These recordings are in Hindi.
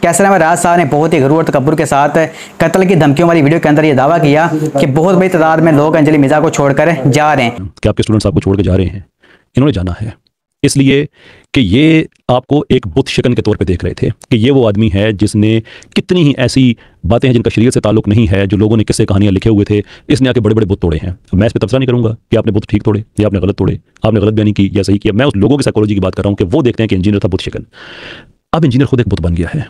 कैसर अहमद राज साहब ने बहुत ही गुरूर और तकब्बुर के साथ कत्ल की धमकियों वाली वीडियो के अंदर ये दावा किया कि बहुत बड़ी तादाद में लोग अंजलि मिर्जा को छोड़कर जा रहे हैं। कि आपके स्टूडेंट्स आपको छोड़ के जा रहे हैं, इन्होंने जाना है इसलिए कि ये आपको एक बुत शिकन के तौर पे देख रहे थे कि ये वो आदमी है जिसने कितनी ही ऐसी बातें हैं जिनका शरीयत से ताल्लुक नहीं है, जो लोगों ने किस्से कहानियां लिखे हुए थे, इसने आके बड़े बड़े बुत तोड़े हैं। मैं इस पर तबसरा नहीं करूंगा कि आपने बुत ठीक तोड़े या आपने गलत तोड़े, आपने गलत बयानी की या सही किया। मैं उस लोगों की साइकोलॉजी की बात कर रहा हूँ कि वो देखते हैं कि इंजीनियर था बुत शिकन, अब इंजीनियर खुद एक बुत बन गया है,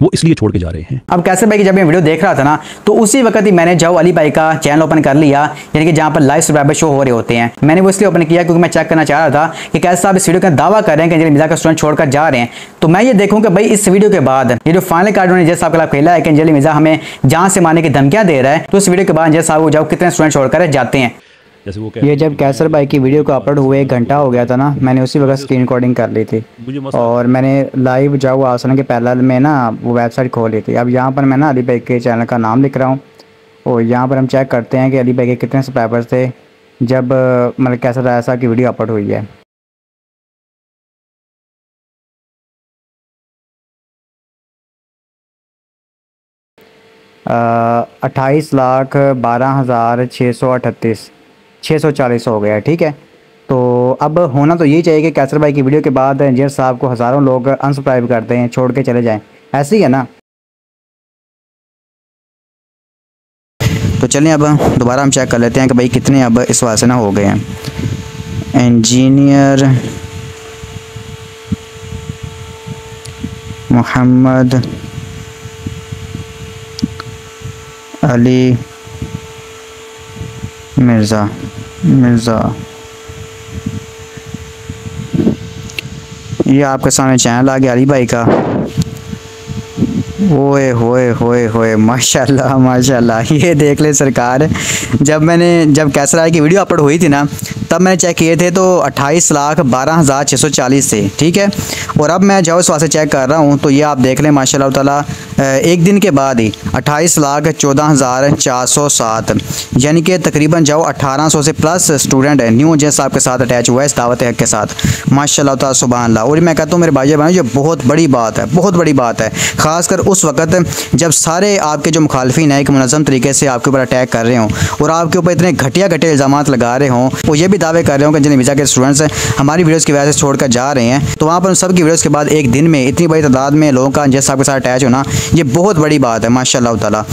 वो इसलिए छोड़ के जा रहे हैं। अब कैसर भाई की जब मैं वीडियो देख रहा था ना, तो उसी वक्त ही मैंने जाओ अली भाई का चैनल ओपन कर लिया, यानी कि जहां पर लाइव सब्सक्राइबर शो हो रहे होते हैं। मैंने वो इसलिए ओपन किया क्योंकि मैं चेक करना चाह रहा था कि कैसे साहब इस वीडियो का दावा कर रहे हैं कि अंजलि मिर्जा का स्टूडेंट छोड़कर जा रहे हैं। तो मैं ये देखूं कि भाई इस वीडियो के बाद ये जो फाइनल कार्ड उन्होंने जैसा आपके खेला है कि अंजलि मिर्जा हमें जान से मारने की धमकियां दे रहा है, तो इस वीडियो के बाद जैसा वो जाओ कितने स्टूडेंट छोड़कर जाते हैं। ये जब कैसर भाई की वीडियो को अपलोड हुए 1 घंटा हो गया था ना, मैंने उसी वक्त स्क्रीन रिकॉर्डिंग कर ली थी और मैंने लाइव जाओ आसना के पैरेलल में ना वो वेबसाइट खोल ली थी। अब यहाँ पर मैं ना अली भाई के चैनल का नाम लिख रहा हूँ और यहाँ पर हम चेक करते हैं कि अली भाई के कितने सब्सक्राइबर्स थे जब मतलब कैसर राय साहब की वीडियो अपलोड हुई है। आ, 28,12,638 हो गया, ठीक है। तो अब होना तो यही चाहिए कि कैसर भाई की वीडियो के बाद इंजीनियर साहब को हज़ारों लोग अनसब्सक्राइब करते हैं, छोड़ के चले जाएं, ऐसे ही है ना। तो चलिए अब दोबारा हम चेक कर लेते हैं कि भाई कितने अब इस वजह से ना हो गए हैं। इंजीनियर मोहम्मद अली मिर्ज़ा ये आपके सामने चैनल आ गया अली भाई का। ओए होए होए होए, माशाल्लाह माशाल्लाह, ये देख ले सरकार। जब कैसर भाई की वीडियो अपलोड हुई थी ना, तब मैंने चेक किए थे तो 28,12,640 थे, ठीक है। और अब मैं जाओ इस वहाँ से चेक कर रहा हूँ तो ये आप देख लें माशाल्लाह ताला एक दिन के बाद ही 28,14,407, यानी कि तकरीबन जाओ 1800 से प्लस स्टूडेंट है न्यू जैसा आपके साथ अटैच हुआ है इस दावत हक के साथ, माशाल्लाह ताला सुभान अल्लाह। और मैं कहता हूँ मेरे भाई बहनों, ये बहुत बड़ी बात है, बहुत बड़ी बात है, ख़ासकर उस वक्त जब सारे आपके जो मुखालफिन है एक मुनज़्ज़म तरीके से आपके ऊपर अटैक कर रहे हों और आपके ऊपर इतने घटिया इल्ज़ाम लगा रहे हों, वो ये भी दावे कर रहे हों कि अंजलि मिर्जा के स्टूडेंट्स हमारी वीडियोज़ की वजह से छोड़कर जा रहे हैं। तो वहाँ पर सब की वीडियोज़ के बाद एक दिन में इतनी बड़ी तादाद में लोगों का अंजलि साहब के साथ अटैच होना, ये बहुत बड़ी बात है माशाल्लाह ताला।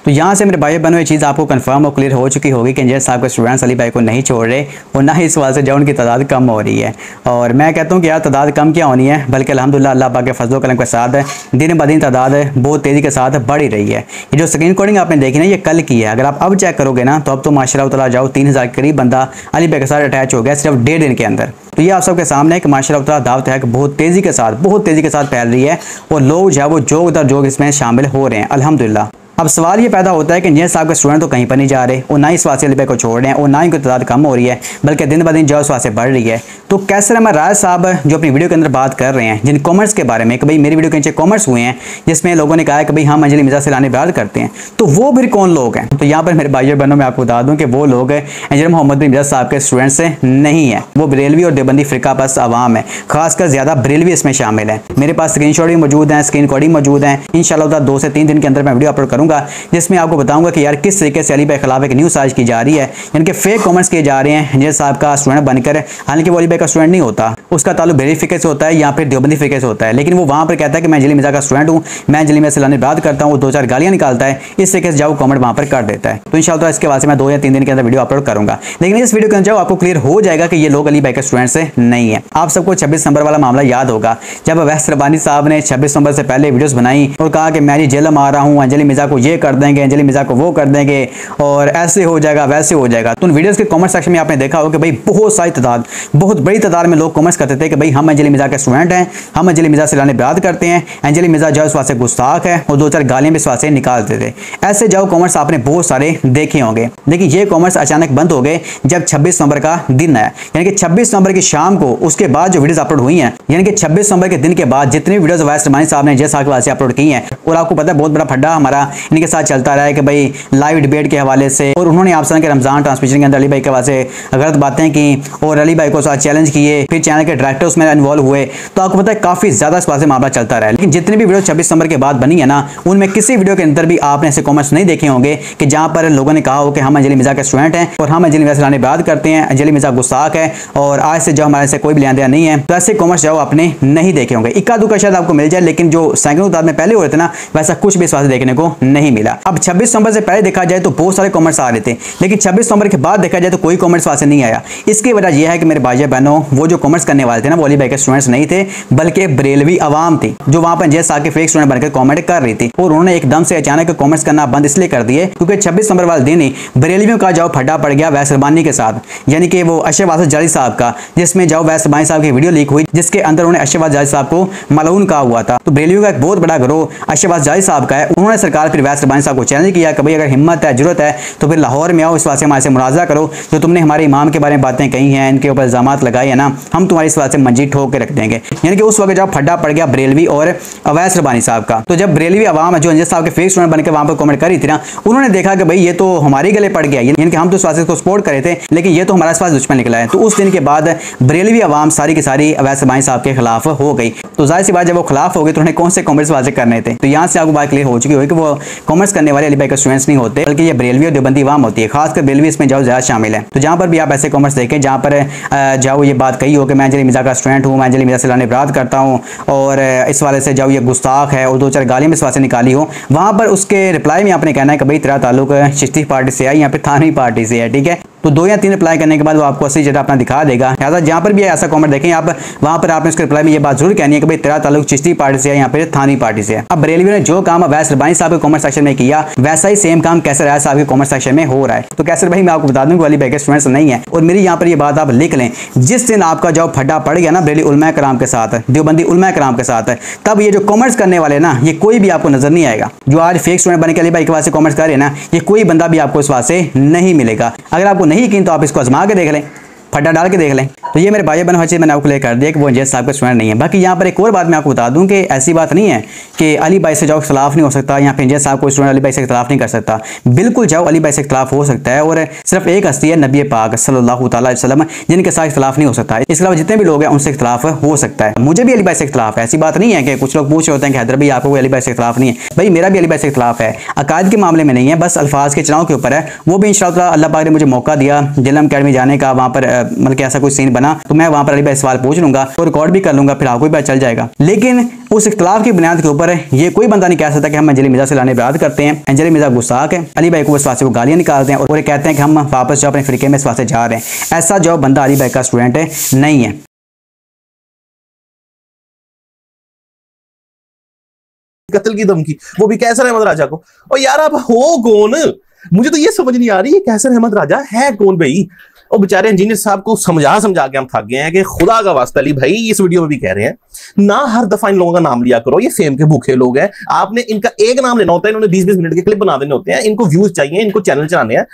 तो यहाँ से मेरे भाई बहनों ये चीज़ आपको कंफर्म और क्लियर हो चुकी होगी कि इंजीनियर साहब के स्टूडेंट्स अली भाई को नहीं छोड़ रहे और ना ही इस वजह से जो उनकी तादाद कम हो रही है। और मैं कहता हूँ कि यार तादाद कम क्या होनी है, बल्कि अल्हम्दुलिल्लाह अल्लाह पाक के फजल करम के साथ दिन ब दिन तादाद बहुत तेज़ी के साथ बढ़ ही रही है। ये जो स्क्रीन रिकॉर्डिंग आपने देखी ना, ये कल की है। अगर आप अब चेक करोगे ना तो अब तो माशाल्लाह ताला जाओ 3000 के करीब बंदा अली भाई के साथ अटैच हो गया सिर्फ 1.5 दिन के अंदर। तो ये आप सबके सामने कि माशाल्लाह ताला दावत है कि बहुत तेज़ी के साथ फैल रही है और लोग जो है वो जोग दर जोग इसमें शामिल हो रहे हैं अल्हम्दुलिल्लाह। अब सवाल ये पैदा होता है कि इंजीनियर साहब के स्टूडेंट तो कहीं पर नहीं जा रहे और ना ही इस वास्ते अली भाई को छोड़ रहे हैं और ना ही उनकी तादाद कम हो रही है, बल्कि दिन ब दिन जो इस वास्ते बढ़ रही है। तो कैसर अहमद राज साहब जो अपनी वीडियो के अंदर बात कर रहे हैं जिन कॉमेंट्स के बारे में कि भाई मेरी वीडियो के नीचे कॉमेंट्स हुए हैं जिसमें लोगों ने कहा है कि भाई हम अंजलि मिर्जा से लाने बात करते हैं, तो वो फिर कौन लोग हैं? तो यहाँ पर मेरे भाइयों बहनों में आपको बता दूँ कि वो लोग इंजीनियर मोहम्मद मिर्जा साहब के स्टूडेंट्स नहीं है, वो बरेलवी और देवबंदी फ़िरका बस आवाम है, खासकर ज़्यादा बरेलवी इसमें शामिल है। मेरे पास स्क्रीनशॉट भी मौजूद हैं, स्क्रीन रिकॉर्डिंग मौजूद हैं। इंशाल्लाह 2 से 3 दिन के अंदर मैं वीडियो अपलोड करूँगा जिसमें आपको बताऊंगा कि यार किस तरीके से अली भाई के खिलाफ एक न्यूज़ साजिश की जा रही है, यानी कि फेक कमेंट्स किए जा रहे हैं इंजीनियर साहब का स्टूडेंट बनकर, हालांकि वो अली भाई का स्टूडेंट नहीं होता, उसका ताल्लुक बरेलवी फ़िरके से होता है या फिर देवबंदी फ़िरके से होता है, लेकिन वो वहाँ पर कहता है कि मैं अंजलि मिर्जा का स्टूडेंट हूँ, मैं अंजलि मिर्जा से लाने बात करता हूँ, वो 2-4 गालियाँ निकालता है, इस तरीके से जाओ कमेंट वहाँ पर कर देता है। तो इंशाल्लाह इसके बाद से मैं 2 या 3 दिन के अंदर वीडियो अपलोड करूँगा, लेकिन इस वीडियो के अंदर जाओ आपको क्लियर हो जाएगा कि ये लोग अली भाई के स्टूडेंट से नहीं है। आप सबको 26 नंबर वाला मामला याद होगा, जब वैस रबानी साहब ने 26 नंबर से पहले वीडियोज़ बनाई और कहा कि मैं जेल में आ रहा हूँ, अंजलि मिर्जा को ये कर देंगे, अंजलि मिर्जा को वो कर देंगे और ऐसे हो जाएगा वैसे हो जाएगा। तो उन वीडियोस के कमेंट सेक्शन में आपने देखा होगा कि भाई बहुत बड़ी तादाद में लोग कमेंट्स करते थे कि भाई हम अंजलि मिर्जा के स्टूडेंट हैं, हम अंजलि मिर्जा से लाने बात करते हैं, अंजलि मिर्जा जो इस वास्ते गुस्ताख है और 2-4 गालियां भी इस वास्ते निकालते थे। ऐसे जाओ कमेंट्स आपने बहुत सारे देखे होंगे, लेकिन ये कमेंट्स अचानक बंद हो गए जब 26 नवंबर का दिन आया, यानी कि 26 नवंबर की शाम को उसके बाद जो वीडियोस अपलोड हुई हैं, यानी कि 26 नवंबर के दिन के बाद जितनी वीडियोस वैस रबानी साहब ने जैसा के वास्ते अपलोड की हैं। और आपको पता है बहुत बड़ा फड्डा हमारा इनके साथ चलता रहा है कि भाई लाइव डिबेट के हवाले से, और उन्होंने आप के रमजान ट्रांसमिशन के अंदर अली भाई के हवाले से गलत बातें की और अली भाई को साथ चैलेंज किए, फिर चैनल के डायरेक्टर उसमें इन्वॉल्व हुए। तो आपको पता है काफी ज्यादा इस बात से मामला चलता रहा है। लेकिन जितनी भी वीडियो 26 दिसंबर के बाद बनी है ना, उनमें किसी वीडियो के अंदर भी आपने ऐसे कॉमेंट्स नहीं देखे होंगे कि जहां पर लोगों ने कहा हो कि हम अंजलि मिर्जा के स्टूडेंट हैं और हम अंजलि मिर्जा से लाने बात करते हैं, अंजलि मिर्जा गुस्ताख है और आज से जो हमारे से कोई भी लेना देना नहीं है। तो ऐसे कॉमेंट्स जो आपने नहीं देखे होंगे, इक्का दुक्का शायद आपको मिल जाए, लेकिन जो सैकड़ों तादाद में पहले हो रहे थे ना, वैसा कुछ भी इस बात से देखने को नहीं मिला। अब 26 दिसंबर से पहले देखा जाए तो बहुत सारे कॉमेंट्स आ रहे थे, लेकिन 26 दिसंबर के बाद देखा जाए तो कोई कॉमेंट्स वहां से नहीं आया। इसकी वजह यह है कि मेरे भाई बहनों, वो जो कॉमेंट्स करने वाले थे ना, वो अली भाई के स्टूडेंट्स नहीं थे, बल्कि बरेलवी आवाम थी जो वहां पर जैसा के फेक स्टूडेंट बनकर कॉमेंट कर रही थी। और उन्होंने एकदम से अचानक कॉमेंट्स करना बंद इसलिए कर दिए क्योंकि 26 दिसंबर वाले दिन ही बरेलवियों का जाओ फड्डा पड़ गया वैस रबानी के साथ, यानी कि वो अशरफ वासिफ जारी साहब का, जिसमें जाओ वैस रबानी साहब की वीडियो लीक हुई जिसके अंदर उन्होंने अशरफ वासिफ जारी साहब को मलऊन कहा हुआ था। तो बरेलवियों का एक बहुत बड़ा गिरोह अशरफ वासिफ जारी साहब का है। उन्होंने सरकार फिर वैस रबानी साहब को चैलेंज किया कि भाई अगर हिम्मत है, जरूरत है तो फिर लाहौर में आओ, इस वास्ते हमारे से मुनाजरा करो, जो तुमने हमारे इमाम के बारे में बातें कही हैं, इनके ऊपर इल्जाम लगाए हैं ना, हम तुम्हारी इस वास्ते मंजी ठोक के रख देंगे। यानी कि उस वक्त जब फड्डा पड़ गया बरेलवी और अवैस रबानी साहब का। तो जब बरेलवी अवाम जो अंजद साहब के फेक स्टूडेंट बनकर वहां पर कमेंट करी थी ना, उन्होंने देखा कि भाई ये तो हमारे गले पड़ गया, यानी कि हम तो इस वास्ते को सपोर्ट करे थे, लेकिन ये तो हमारे पास दुश्मन निकला है। तो उस दिन के बाद बरेलवी अवाम सारी की सारी अवैस रबानी साहब के खिलाफ हो गई। तो जाहिर सी बात, जब वो खिलाफ हो गए तो उन्हें कौन से कॉमेंट्स वाजे करने थे। तो यहाँ से आपको बात क्लियर हो चुकी है कि वो कॉमेंट्स करने वाले अली भाई के स्टूडेंट्स नहीं होते, बल्कि ये बरेलवी और देवबंदी अवाम होती है, खासकर बरेलवी इसमें जाओ ज्यादा शामिल है। तो जहाँ पर भी आप ऐसे कॉमेंट्स देखें जहाँ पर जाओ ये बात कही हो कि मैं अंजलि मिर्जा का स्टूडेंट हूँ, मैं अंजलि मिर्जा से लाने बात करता हूँ और इस वाले से जाओ ये गुस्ताख है और दो चार गालियाँ में इस वाले से निकाली हो, वहाँ पर उसके रिप्लाई में आपने कहना है कि भाई तेरा ताल्लुक चिश्ती पार्टी से है या फिर थानवी पार्टी से है, ठीक है। तो 2 या 3 रिप्लाई करने के बाद वो आपको असली जगह अपना दिखा देगा। लिहाजा जहाँ पर भी ऐसा कमेंट देखें आप, वहाँ पर आपने उसके रिप्लाई में ये बात जरूर कहनी है कि भाई तेरा ताल्लुक चिश्ती पार्टी से है या फिर थानवी पार्टी से है। अब बरेलवी ने जो काम अवैस रबानी साहब के कमेंट सेक्शन में किया, वैसा ही सेम काम कैसर राय साहब के कमेंट सेक्शन में हो रहा है। तो कैसर भाई मैं आपको बता दूं कि अली भाई के स्टूडेंट्स नहीं है, और मेरी यहाँ पर ये बात आप लिख लें, जिस दिन आपका जब फड्डा पड़ गया ना बरेली उलमा कराम के साथ, देवबंदी उलमा कराम के साथ, तब ये जो कमेंट्स करने वाले ना, ये कोई भी आपको नजर नहीं आएगा। जो आज फेक स्टूडेंट बन के अली भाई के वास्ते कमेंट्स कर रहे हैं ना, ये कोई बंदा भी आपको इस वास्ते नहीं मिलेगा। अगर आपको नहीं यकीन तो आप इसको आजमा के देख लें, फड्डा डाल के देख लें। तो ये मेरे भाई बहनों हर चीज़ मैंने आपको क्लियर कर दिया कि वो अंजद साहब का स्टूडेंट नहीं है। बाकी यहाँ पर एक और बात मैं आपको बता दूं कि ऐसी बात नहीं है कि अली भाई से जाओ खिलाफ नहीं हो सकता या फिर अंजद साहब को स्टूडेंट अली भाई से इख्तिलाफ नहीं कर सकता। बिल्कुल जाओ अली भाई से इख्तिलाफ हो सकता है, और सिर्फ एक हस्ती है नबी पाक सल्लल्लाहु अलैहि वसल्लम जिनके साथ इख्तिलाफ नहीं हो सकता। इसके अलावा जितने भी लोग हैं उनसे इख्तिलाफ हो सकता है। मुझे भी अली भाई से इख्तिलाफ है, ऐसी बात नहीं है कि कुछ लोग पूछ रहे होते हैं कि हैदर भाई आपको अली भाई से इख्तिलाफ नहीं है। भाई मेरा भी अली भाई से इख्तिलाफ है, अकायद के मामले में नहीं है, बस अल्फाज के चुनाव के ऊपर है। वो भी इंशाअल्लाह अल्लाह पाक ने मुझे मौका दिया जिलम अकेडमी जाने का, वहाँ पर मतलब ऐसा कोई सीन बना तो मैं वहाँ पर अली भाई सवाल पूछ लूंगा और रिकॉर्ड भी कर लूंगा, फिर आपको भी पता चल जाएगा। लेकिन उस इख्तिलाफ की बुनियाद के ऊपर ये कोई बंदा नहीं कह सकता कि हम अंजलि मिर्जा से लाने बात करते हैं, अंजलि मिर्जा गुस्ताख है, अली भाई को इस वास्ते वो गालियां निकालते हैं और ये कहते हैं कि हम वापस जो अपने फिरके में इस वास्ते जा रहे हैं। ऐसा जो बंदा अली भाई का स्टूडेंट है नहीं है। कत्ल की धमकी, वो भी कैसर अहमद राजा को। और यार आप हो कौन, मुझे तो ये समझ नहीं आ रही है कैसर अहमद राजा है कौन भाई। और बेचारे इंजीनियर साहब को समझा समझा के हम थक गए हैं कि खुदा का वास्ता अली भाई इस वीडियो में भी कह रहे हैं ना हर दफा इन लोगों का नाम लिया करो, ये फेम के भूखे लोग हैं। आपने इनका एक नाम लेना होता है, इन्होंने 20-20 मिनट के क्लिप बना देने होते हैं, इनको व्यूज चाहिए, इनको चैनल चलाने हैं।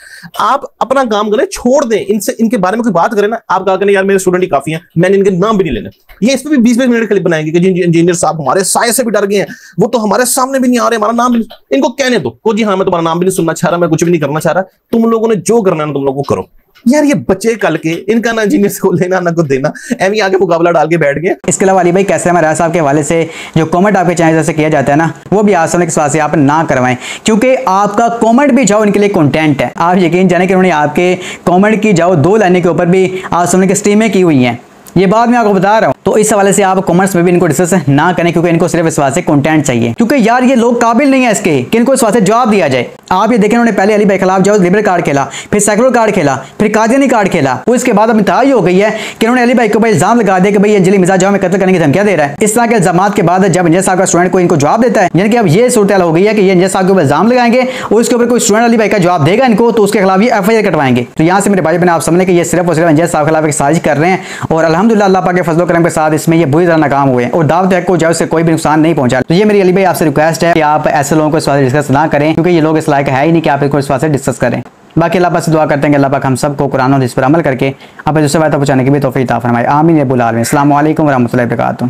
आप अपना काम करें, छोड़ दें इनसे, इनके बारे में कोई बात करें ना। आप कहा करें यार मेरे स्टूडेंट ही काफी हैं, मैंने इनके नाम भी नहीं लेने। ये इस पर भी 20-20 मिनट क्लिप बनाएंगे कि इंजीनियर साहब हमारे साय से भी डर गए हैं, वो तो हमारे सामने भी नहीं आ रहे, हमारा नाम भी। इनको कहने दो को जी हाँ मैं तुम्हारा नाम भी नहीं सुनना चाह रहा, मैं कुछ भी नहीं करना चाह रहा, तुम लोगों ने जो करना है तुम लोगों को करो। यार ये बच्चे कल के, इनका ना इंजीनियर को लेना ना कुछ देना, एम आगे मुकाबला डाल के बैठ गए। इसके अलावा अली भाई कैसर अहमद राजा साहब के हवाले से जो कमेंट आपके चैनल से किया जाता है ना, वो भी आसान के साथ आप ना करवाएं, क्योंकि आपका कमेंट भी जाओ इनके लिए कंटेंट है। आप यकीन जाने कि उन्होंने आपके कमेंट की जाओ 2 लाइनें के ऊपर भी आसान की स्ट्रीमें की हुई हैं, ये बात मैं आपको बता रहा हूँ। तो इस हवाले से आप कॉमर्स में भी इनको डिस्कस ना करें, क्योंकि इनको सिर्फ इस वास्ते कंटेंट चाहिए, क्योंकि यार ये लोग काबिल नहीं है इसके कि इनको इस वास्ते जवाब दिया जाए। आप ये देखें उन्होंने पहले अली भाई खिलाफ जो लिबरल कार्ड खेला, फिर सेकुलर कार्ड खेला, फिर कादियानी कार्ड खेला, उसके बाद अब इंतहा हो गई है कि उन्होंने अली भाई को इल्जाम लगा दिया कि भाई अंजलि मिर्जा जो हमें कत्ल करने की धमकियां दे रहा है। इस तरह के इल्जाम के बाद जब अंजद साहब का स्टूडेंट को इनको जवाब देता है, यानी कि अब ये सूरत हो गई है कि ये अंजद साहब के ऊपर इल्जाम लगाएंगे और उसके ऊपर कोई स्टूडेंट अली भाई का जवाब देगा इनको, तो उसके खिलाफ ये FIR कटवाएंगे। तो यहाँ से मेरे भाई बहन आप समझने कि ये सिर्फ और सिर्फ अंजद साहब के खिलाफ एक साजिश कर रहे हैं, और अल्हम्दुलिल्लाह अल्लाह पाक के फजल करम के साथ इसमें ये बुरी तरह नाकाम हुए और दावत हक को जो उससे कोई भी नुकसान नहीं पहुंचा। तो ये मेरी अली भाई आपसे रिक्वेस्ट है कि आप ऐसे लोगों को इस वास्ते डिस्कस ना करें, क्योंकि ये लोग इस लायक है ही नहीं कि आप इसको इस वास्ते डिस्कस करें। बाकी अल्लाह पाक से दुआ करते हैं कि अल्लाह पाक हम सबको कुरान और हदीस पर अमल करके अपने दूसरे बातों पहुंचाने की भी तौफीक अता फरमाए। आमीन या रब्बुल आलमीन। अस्सलामु अलैकुम व रहमतुल्लाहि व बरकातुहू।